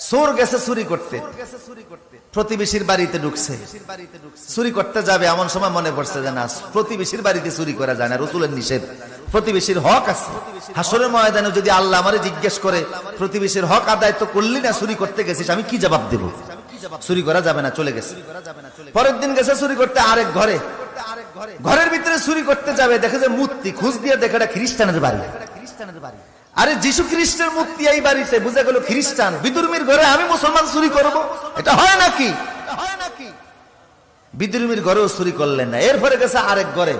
চোর গেছে চুরি করতে, প্রতিবেশীর বাড়িতে ঢুকছে, চুরি করতে যাবে, এমন সময় মনে পড়ছে যে না, প্রতিবেশীর বাড়িতে চুরি করা যায় না, রাসূলের নিষেধ, প্রতিবেশীর হক আছে। হাসরের ময়দানে যদি আল্লাহ আমারে জিজ্ঞেস করে প্রতিবেশীর হক আদায় তো করলি না, চুরি করতে গেছিস, আমি কি জবাব দেব? চুরি করা যাবে না, চলে গেছে। পরের দিন গেছে চুরি করতে আরেক ঘরে, ঘরের ভিতরে চুরি করতে যাবে, দেখে যে মূর্তি, খোঁজ দিয়ে দেখে এটা খ্রিস্টানের বাড়ি। আরে যিশু খ্রিস্টের মূর্তি এই বাড়িতে, বুঝে গেল খ্রিস্টান, বিদুর্মীর ঘরে আমি মুসলমান চুরি করব, এটা হয় নাকি? বিদুর্মীর ঘরেও চুরি করলেন না। এরপরে গেছে আরেক ঘরে,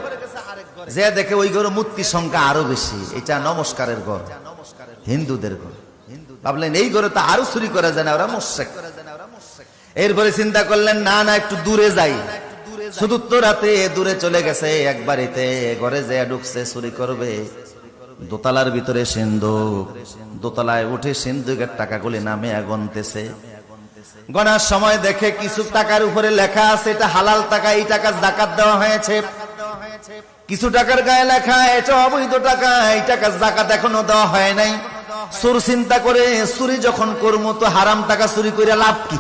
যে দেখে ওই ঘরে মূর্তির সংখ্যা আরো বেশি, এটা নমস্কারের ঘর, হিন্দুদের ঘর। ভাবলেন এই ঘরে তো আরো চুরি করা যায় না, ওরা মুশরিক। এরপরে চিন্তা করলেন না না, একটু দূরে যাই। চতুর্থ রাতে দূরে চলে গেছে এক বাড়িতে, ঘরে যে ঢুকছে চুরি করবে, দোতলার ভিতরে সিন্ধুক, দোতলায় উঠে সিন্ধুকের টাকাগুলি নামে গণতেছে। গণার সময় দেখে কিছু টাকার উপরে লেখা আছে এটা হালাল টাকা, এই টাকা যাকাত দেওয়া হয়েছে। কিছু টাকার গায়ে লেখা এটা অবৈধ টাকা, এই টাকা যাকাত এখনো দেওয়া হয় নাই। চোর চিন্তা করে চুরি যখন করবো তো হারাম টাকা চুরি করে লাভ কি,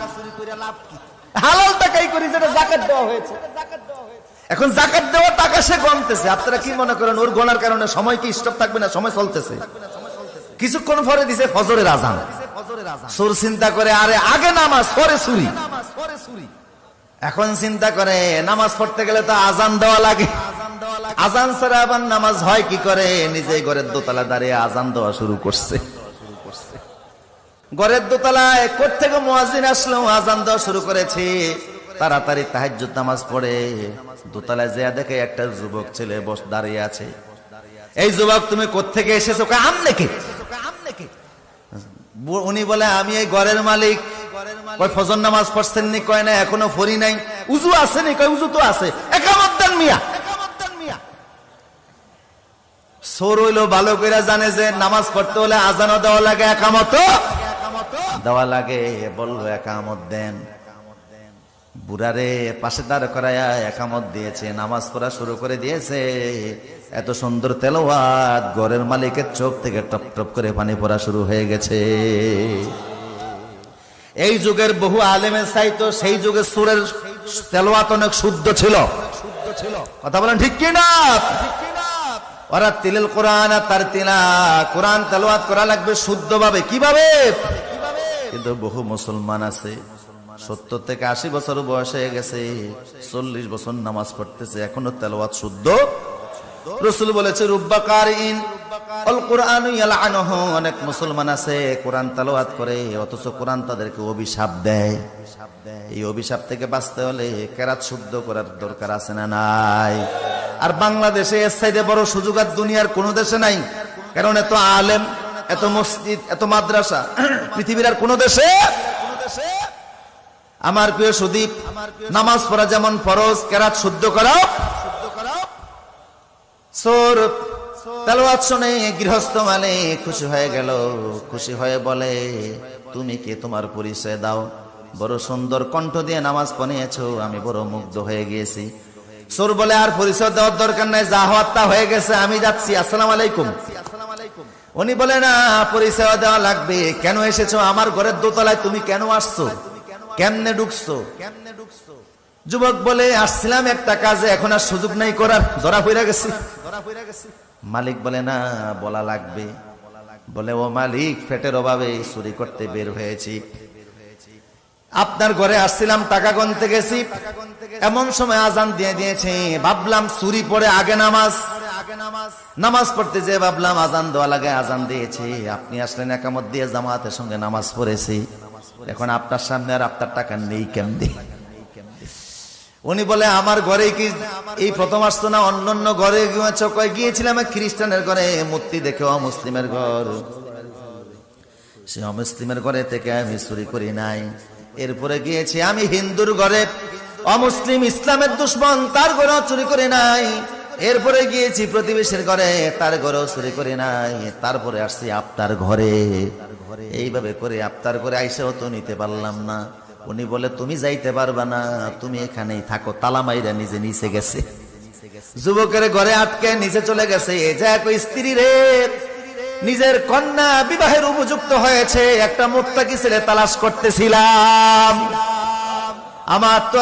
হালাল টাকাই করি যেটা যাকাত দেওয়া হয়েছে। এখন যাকাত দেওয়া টাকা সে গণতেছে। আপনারা কি মনে করেন ওর গণার কারণে সময় কি স্টপ থাকবে না? সময় চলতেছে। কিছুক্ষণ পরে দিছে ফজরের আজান। চোর চিন্তা করে আরে আগে নামাজ পরে চুরি। এখন চিন্তা করে নামাজ পড়তে গেলে তো আজান দেওয়া লাগে, আজান ছাড়া আবার নামাজ হয় কি করে? নিজেই ঘরের দোতলা দাঁড়িয়ে আজান দেওয়া শুরু করছে। ঘরের দোতলায় কোত্থেকে মুয়াজ্জিন আসলো, আজান দেওয়া শুরু করেছে। তাড়াতাড়ি তাহাজ্জুদ নামাজ পড়ে দোতলায় যেয়ে দেখে একটা যুবক ছেলে দাঁড়িয়ে আছে। এই যুবক তুমি কোত্থেকে এসেছো? আমনে কে? উনি বলে আমি এই ঘরের মালিক। কয় ফজর নামাজ পড়ছেন নি? কয় না এখনো পড়ি নাই। উযু আছে নি? কয় উযু তো আছে। একামত দেন মিয়া। চোর হইলো ভালো করে জানে যে নামাজ পড়তে হলে আজানও দেওয়া লাগে, একামতও দেওয়া লাগে। বললো একামত দেন। বুড়ারে পাশে দাঁড় করায়া একামত দিয়েছে, নামাজ পড়া শুরু করে দিয়েছে। এত সুন্দর তেলাওয়াত, ঘরের মালিকের চোখ থেকে টপ টপ করে পানি পড়া শুরু হয়ে গেছে। এই যুগের বহু আলেমের চাইতো সেই যুগের সুরের তেলাওয়াত অনেক শুদ্ধ ছিল। কথা বলেন ঠিক কি না? ওরা তিলেল কোরআন তার তিলা, কোরআন তেলাওয়াত করা লাগবে শুদ্ধভাবে। কিভাবে? কিন্তু বহু মুসলমান আছে 70 থেকে 80 বছর বয়স হয়ে গেছে, 40 বছর নামাজ পড়তেছে, এখনো তেলাওয়াত শুদ্ধ। রাসূল বলেছে রুব্বা কারিন আল কুরআন ইয়ালআনুহু, অনেক মুসলমান আছে কোরআন তেলাওয়াত করে অথচ কোরআন তাদেরকে অভিশাপ দেয়। এই অভিশাপ থেকে বাঁচতে হলে কেরাত শুদ্ধ করার দরকার আছে না নাই? আর বাংলাদেশে এর চাইতে বড় সুযোগ আর দুনিয়ার কোন দেশে নাই। কারণ এত আলেম, এত মসজিদ, এত মাদ্রাসা পৃথিবীর আর কোন দেশে। আমার প্রিয় সুদীপ, নামাজ পড়া যেমন ফরজ, কেরাত শুদ্ধ করাও। চোর তেলাওয়াত শুনে গৃহস্থ মানে খুশি হয়ে গেল, খুশি হয়ে বলে তুমি কে, তোমার পরিচয় দাও। বড় সুন্দর কণ্ঠ দিয়ে নামাজ পড়িয়েছো, আমি বড় মুগ্ধ হয়ে গিয়েছি। চোর বলে আর পরিচয় দেওয়ার দরকার নাই, যা হওয়ার তা হয়ে গেছে, আমি যাচ্ছি, আসসালামু আলাইকুম। উনি বলে না, পরিচয় দেওয়া লাগবে। কেন এসেছো আমার ঘরের দোতলায়? তুমি কেন আসছো? কেমনে ঢুকছো? যুবক বলে আসছিলাম একটা কাজে, এখন আর সুযোগ নাই করার, ধরা পড়ে গেছি। মালিক বলে না, বলা লাগবে। বলে ও মালিক, পেটের অভাবে চুরি করতে বের হয়েছি, আপনার ঘরে আসছিলাম, টাকা গুনতে গেছি, এমন সময় আজান দিয়ে দিয়েছে। ভাবলাম চুরি পড়ে আগে নামাজ, নামাজ পড়তে যে ভাবলাম আজান দেওয়া লাগে, আজান দিয়েছে। আপনি আসলেন, একামত দিয়ে জামাতের সঙ্গে নামাজ পড়েছি। এখন আপনার সামনে আর আপনার টাকা নেই কেমনে? উনি বলে আমার ঘরে কি এই প্রথম আসতো না? অন্য ঘরে গিয়েছিলাম খ্রিস্টানের ঘরে, মূর্তি দেখে অমুসলিমের ঘর, সে অমুসলিমের ঘরে থেকে আমি চুরি করি নাই। এরপরে গিয়েছি আমি হিন্দুর ঘরে, অমুসলিম ইসলামের দুশ্মন, তার ঘরেও চুরি করি নাই। এরপরে গিয়েছি প্রতিবেশীর ঘরে, তার ঘরেও চুরি করি নাই। তারপরে আসছি আপনার ঘরে। এইভাবে করে আপনার ঘরে আইসাও তো নিতে পারলাম না। উনি বলে তুমি যাইতে পারবা না, তুমি এখানেই থাকো। তালা মাইরা নিজে নিচে গেছে, যুবকের ঘরে আটকে নিচে চলে গেছে। স্ত্রী রে নিজের কন্যা বিবাহের উপযুক্ত হয়েছে একটা মুত্তাকি ছেলে তালাশ করতেছিলাম। আমার তো